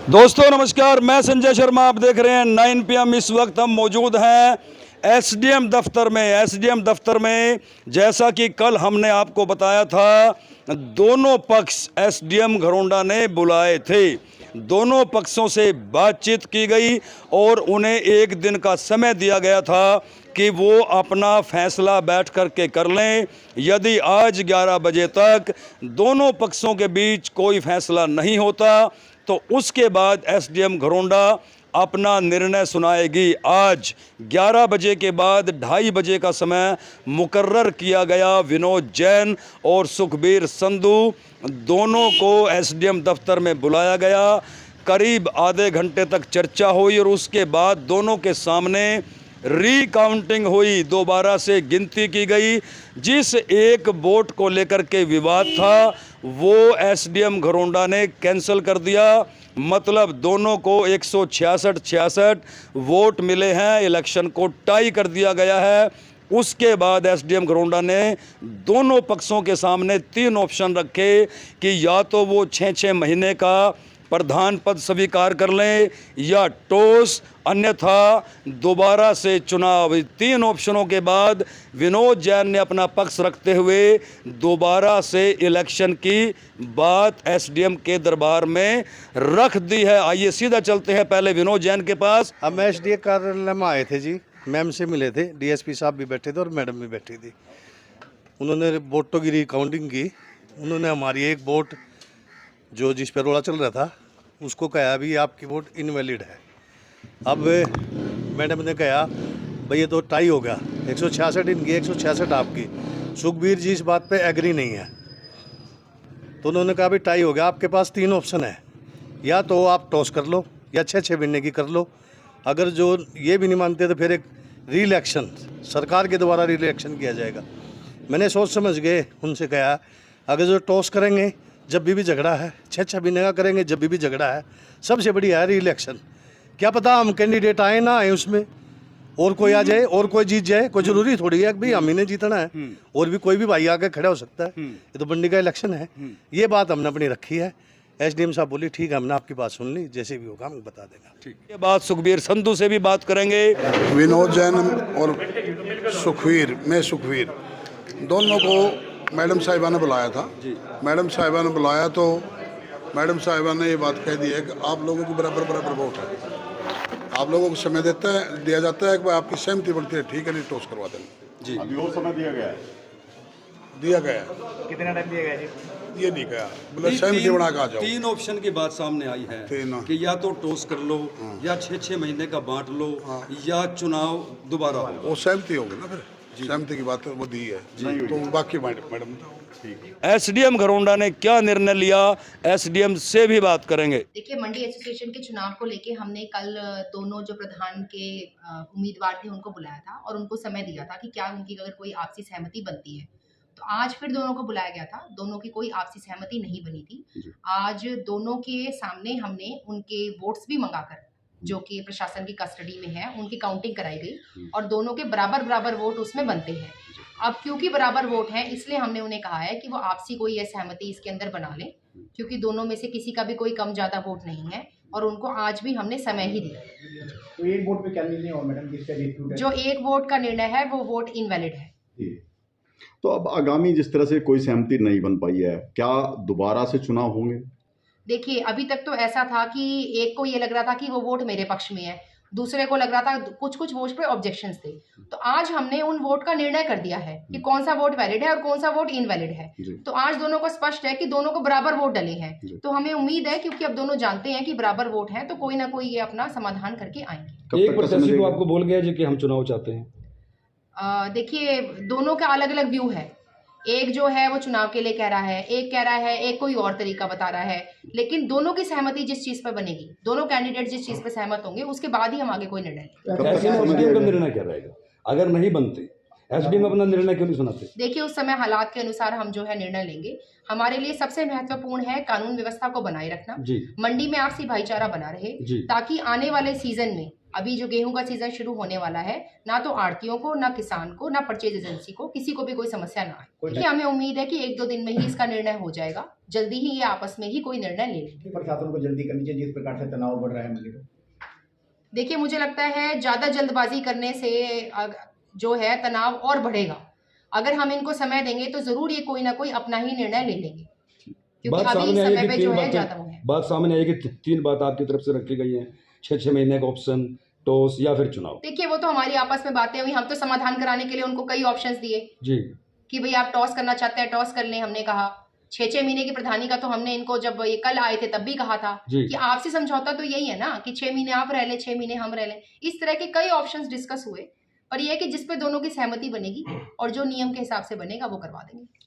दोस्तों नमस्कार, मैं संजय शर्मा। आप देख रहे हैं 9 PM। इस वक्त हम मौजूद हैं एसडीएम दफ्तर में। एसडीएम दफ्तर में जैसा कि कल हमने आपको बताया था, दोनों पक्ष एसडीएम घरोंडा ने बुलाए थे। दोनों पक्षों से बातचीत की गई और उन्हें एक दिन का समय दिया गया था कि वो अपना फैसला बैठ कर के कर लें। यदि आज 11 बजे तक दोनों पक्षों के बीच कोई फैसला नहीं होता तो उसके बाद एसडीएम घरोंडा अपना निर्णय सुनाएगी। आज 11 बजे के बाद 2:30 बजे का समय मुकर्रर किया गया। विनोद जैन और सुखबीर संधू दोनों को एसडीएम दफ्तर में बुलाया गया। करीब आधे घंटे तक चर्चा हुई और उसके बाद दोनों के सामने रिकाउंटिंग हुई, दोबारा से गिनती की गई। जिस एक वोट को लेकर के विवाद था वो एसडीएम घरोंडा ने कैंसिल कर दिया। मतलब दोनों को 166 वोट मिले हैं। इलेक्शन को टाई कर दिया गया है। उसके बाद एसडीएम घरोंडा ने दोनों पक्षों के सामने 3 ऑप्शन रखे कि या तो वो 6 महीने का प्रधान पद स्वीकार कर लें या टोस, अन्यथा दोबारा से चुनाव। 3 ऑप्शनों के बाद विनोद जैन ने अपना पक्ष रखते हुए दोबारा से इलेक्शन की बात एसडीएम के दरबार में रख दी है। आइए सीधा चलते हैं पहले विनोद जैन के पास। हम एसडीए कार्यालय में आए थे जी, मैम से मिले थे, डीएसपी साहब भी बैठे थे और मैडम भी बैठी थी। उन्होंने वोटों की काउंटिंग की। उन्होंने हमारी एक वोट जो जिस पर रोड़ा चल रहा था उसको कहा भी आपकी वोट इनवैलिड है। अब मैडम ने कहा भाई ये तो टाई हो गया, 166 इनकी 166 आपकी। सुखबीर जी इस बात पे एग्री नहीं है, तो उन्होंने कहा भाई टाई हो गया, आपके पास 3 ऑप्शन है, या तो आप टॉस कर लो या 6 महीने की कर लो। अगर जो ये भी नहीं मानते तो फिर एक री-इलेक्शन सरकार के द्वारा री-इलेक्शन किया जाएगा। मैंने सोच समझ के उनसे कहा अगर जो टॉस करेंगे जब भी झगड़ा है, 6 महीने का करेंगे जब भी झगड़ा है, सबसे बड़ी है री-इलेक्शन। क्या पता हम कैंडिडेट आए ना आए उसमें, और कोई आ जाए और कोई जीत जाए, कोई जरूरी थोड़ी है कि भाई हम ही ने जीतना है, और भी कोई भी भाई आके खड़ा हो सकता है। ये तो बंडी का इलेक्शन है। ये बात हमने अपनी रखी है। एसडीएम साहब बोली ठीक है, हमने आपकी बात सुन ली, जैसे भी होगा हम बता देगा। ठीक, ये बात सुखबीर संधू से भी बात करेंगे। विनोद जैन और सुखबीर दोनों को मैडम साहिबा ने बुलाया था। मैडम साहिबा ने बुलाया तो मैडम साहिबा ने ये बात कह दी है कि आप लोगों की बराबर वोट है, आप लोगों को समय दिया जाता है कि आपकी सहमति बनती है, ठीक है, नहीं टॉस करवा देना जी। अभी और समय दिया गया है। कितना टाइम दिया गया जी? ये नहीं कहा, बोले सहमति बना के आ जाओ। 3 ऑप्शन की बात सामने आई है कि या तो टॉस कर लो या 6 महीने का बांट लो या चुनाव दोबारा हो। वो सहमति होगी ना, फिर सहमति की बात वो दी है तो बाकी मैडम एसडीएम घरोंडा ने क्या निर्णय लिया, एसडीएम से भी बात करेंगे। देखिए, मंडी एसोसिएशन के चुनाव को लेके हमने कल दोनों जो प्रधान के उम्मीदवार थे उनको बुलाया था और उनको समय दिया था कि क्या उनकी अगर कोई आपसी सहमति बनती है। तो आज फिर दोनों को बुलाया गया था। दोनों की कोई आपसी सहमति नहीं बनी थी। आज दोनों के सामने हमने उनके वोट्स भी मंगाकर, जो कि प्रशासन की कस्टडी में है, उनकी काउंटिंग कराई गई और दोनों के बराबर वोट उसमें बनते हैं। अब क्योंकि बराबर वोट हैं, इसलिए हमने उन्हें कहा है कि वो आपसी कोई ये सहमति इसके अंदर बना लें, क्योंकि दोनों में से किसी का भी कोई कम ज्यादा वोट नहीं है और उनको आज भी हमने समय ही दिया। तो एक वोट पे क्या निर्णय हुआ मैडम, जिसका डिस्प्यूट है? जो एक वोट का निर्णय है वो वोट इनवैलिड है। तो अब आगामी जिस तरह से कोई सहमति नहीं बन पाई है, क्या दोबारा से चुनाव होंगे? देखिए, अभी तक तो ऐसा था कि एक को ये लग रहा था कि वो वोट मेरे पक्ष में है, दूसरे को लग रहा था, कुछ वोट पे ऑब्जेक्शंस थे। तो आज हमने उन वोट का निर्णय कर दिया है कि कौन सा वोट वैलिड है और कौन सा वोट इनवैलिड है। तो आज दोनों को स्पष्ट है कि दोनों को बराबर वोट डले हैं। तो हमें उम्मीद है, क्योंकि अब दोनों जानते हैं कि बराबर वोट है, तो कोई ना कोई ये अपना समाधान करके आएंगे। एक प्रत्याशी तो आपको बोल गया कि हम चुनाव चाहते हैं। देखिए, दोनों का अलग अलग व्यू है। एक जो है वो चुनाव के लिए कह रहा है, एक कह रहा है, एक कोई और तरीका बता रहा है। लेकिन दोनों की सहमति जिस चीज पर बनेगी, दोनों कैंडिडेट जिस चीज पर सहमत होंगे, उसके बाद ही हम आगे कोई निर्णय लेंगे। एसडीएम का निर्णय क्या रहेगा अगर नहीं बनते? एसडीएम अपना निर्णय क्यों नहीं सुनाते? देखिए, उस समय हालात के अनुसार हम जो है निर्णय लेंगे। हमारे लिए सबसे महत्वपूर्ण है कानून व्यवस्था को बनाए रखना, मंडी में आपसी भाईचारा बना रहे, ताकि आने वाले सीजन में अभी जो गेहूं का सीजन शुरू होने वाला है, ना तो आड़तियों को, ना किसान को, ना परचेज एजेंसी को, किसी को भी कोई समस्या ना आए। देखिए, हमें उम्मीद है कि 1-2 दिन में ही इसका निर्णय हो जाएगा। जल्दी ही ये आपस में ही कोई निर्णय ले लेंगे। प्रशासन को जल्दी करनी चाहिए, जिस प्रकार से तनाव बढ़ रहा है मंडी में। देखिए, मुझे लगता है ज़्यादा जल्दबाजी करने से जो है तनाव और बढ़ेगा। अगर हम इनको समय देंगे तो ज़रूर ये कोई ना कोई अपना ही निर्णय ले लेंगे, क्योंकि बात अभी सामने आई समय कि पे तीन जो है बातें, ज़्यादा वो है। बात सामने आई कि 3 बात आपकी तरफ से रखी गई हैं, 6 महीने का ऑप्शन, टॉस या फिर चुनाव। देखिए, वो तो हमारी आपस में बातें हुई। हम तो समाधान कराने के लिए उनको कई ऑप्शंस दिए जी कि भाई आप टॉस करना चाहते हैं, टॉस कर लें। हमने कहा 6 महीने की प्रधानी का तो हमने इनको, जब ये कल आए थे तब भी कहा था जी। कि आपसी समझौता तो यही है ना कि 6 महीने आप रह लें, 6 महीने हम रह लें। इस तरह के कई ऑप्शंस डिस्कस हुए, और ये है कि जिस पे दोनों की सहमति बनेगी और जो नियम के हिसाब से बनेगा वो करवा देंगे।